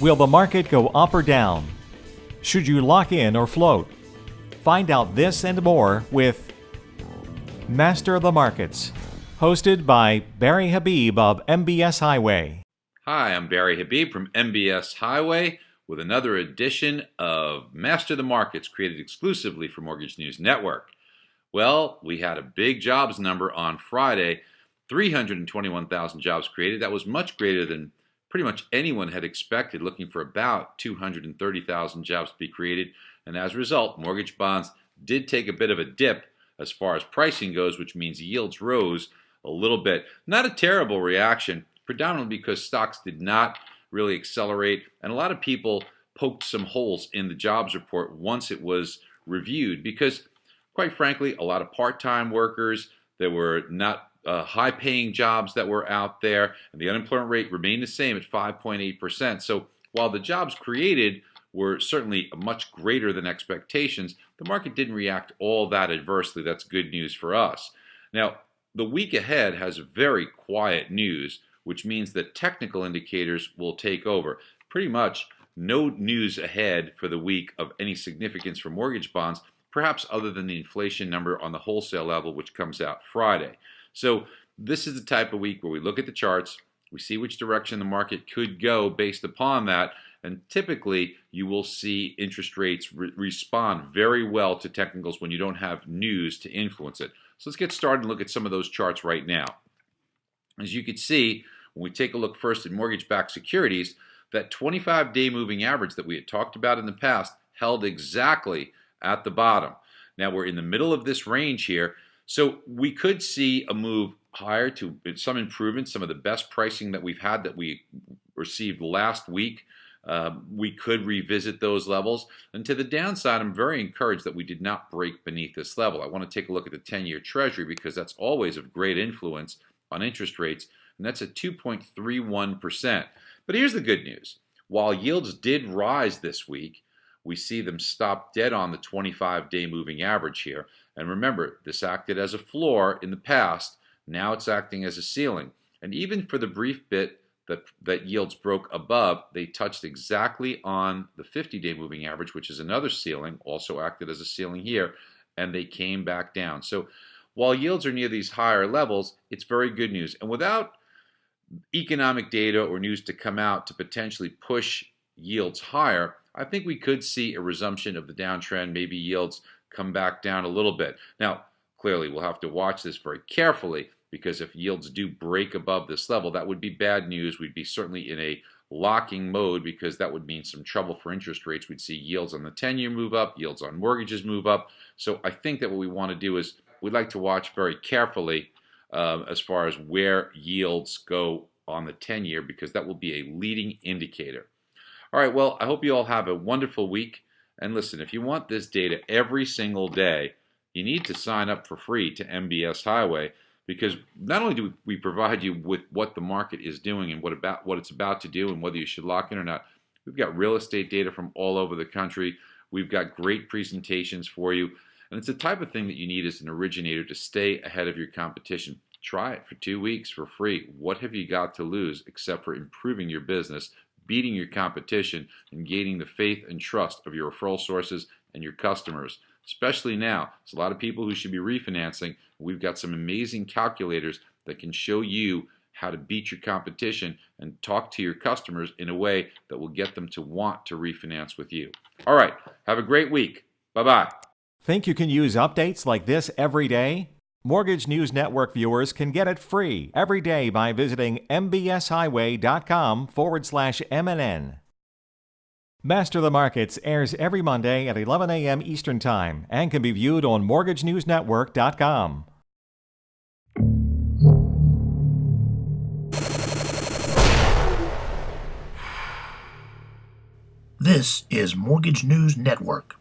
Will the market go up or down? Should you lock in or float? Find out this and more with Master of the Markets, hosted by Barry Habib of MBS Highway. Hi, I'm Barry Habib from MBS Highway with another edition of Master of the Markets created exclusively for Mortgage News Network. Well, we had a big jobs number on Friday, 321,000 jobs created. That was much greater than pretty much anyone had expected, looking for about 230,000 jobs to be created. And as a result, mortgage bonds did take a bit of a dip as far as pricing goes, which means yields rose a little bit. Not a terrible reaction, predominantly because stocks did not really accelerate, and a lot of people poked some holes in the jobs report once it was reviewed because, quite frankly, a lot of part-time workers, there were not high-paying jobs that were out there, and the unemployment rate remained the same at 5.8%. So while the jobs created were certainly much greater than expectations, the market didn't react all that adversely. That's good news for us. Now, the week ahead has very quiet news, which means that technical indicators will take over. Pretty much no news ahead for the week of any significance for mortgage bonds, perhaps other than the inflation number on the wholesale level, which comes out Friday. So this is the type of week where we look at the charts, we see which direction the market could go based upon that, and typically you will see interest rates respond very well to technicals when you don't have news to influence it. So let's get started and look at some of those charts right now. As you can see, when we take a look first at mortgage-backed securities, that 25-day moving average that we had talked about in the past held exactly at the bottom. Now we're in the middle of this range here, so we could see a move higher to some improvement, some of the best pricing that we've had that we received last week. We could revisit those levels. And to the downside, I'm very encouraged that we did not break beneath this level. I want to take a look at the 10-year Treasury because that's always of great influence on interest rates, and that's at 2.31%. But here's the good news. While yields did rise this week, we see them stop dead on the 25-day moving average here. And remember, this acted as a floor in the past. Now it's acting as a ceiling. And even for the brief bit that yields broke above, they touched exactly on the 50-day moving average, which is another ceiling, also acted as a ceiling here, and they came back down. So while yields are near these higher levels, it's very good news. And without economic data or news to come out to potentially push yields higher, I think we could see a resumption of the downtrend, maybe yields come back down a little bit. Now, clearly, we'll have to watch this very carefully because if yields do break above this level, that would be bad news. We'd be certainly in a locking mode because that would mean some trouble for interest rates. We'd see yields on the 10-year move up, yields on mortgages move up. So I think that what we want to do is we'd like to watch very carefully as far as where yields go on the 10-year because that will be a leading indicator. All right, well, I hope you all have a wonderful week. And listen, if you want this data every single day, you need to sign up for free to MBS Highway because not only do we provide you with what the market is doing and what it's about to do and whether you should lock in or not, we've got real estate data from all over the country. We've got great presentations for you. And it's the type of thing that you need as an originator to stay ahead of your competition. Try it for 2 weeks for free. What have you got to lose except for improving your business, beating your competition, and gaining the faith and trust of your referral sources and your customers? Especially now, there's a lot of people who should be refinancing. We've got some amazing calculators that can show you how to beat your competition and talk to your customers in a way that will get them to want to refinance with you. All right, have a great week. Bye-bye. Think you can use updates like this every day? Mortgage News Network viewers can get it free every day by visiting mbshighway.com/MNN. Master of the Markets airs every Monday at 11 a.m. Eastern Time and can be viewed on mortgagenewsnetwork.com. This is Mortgage News Network.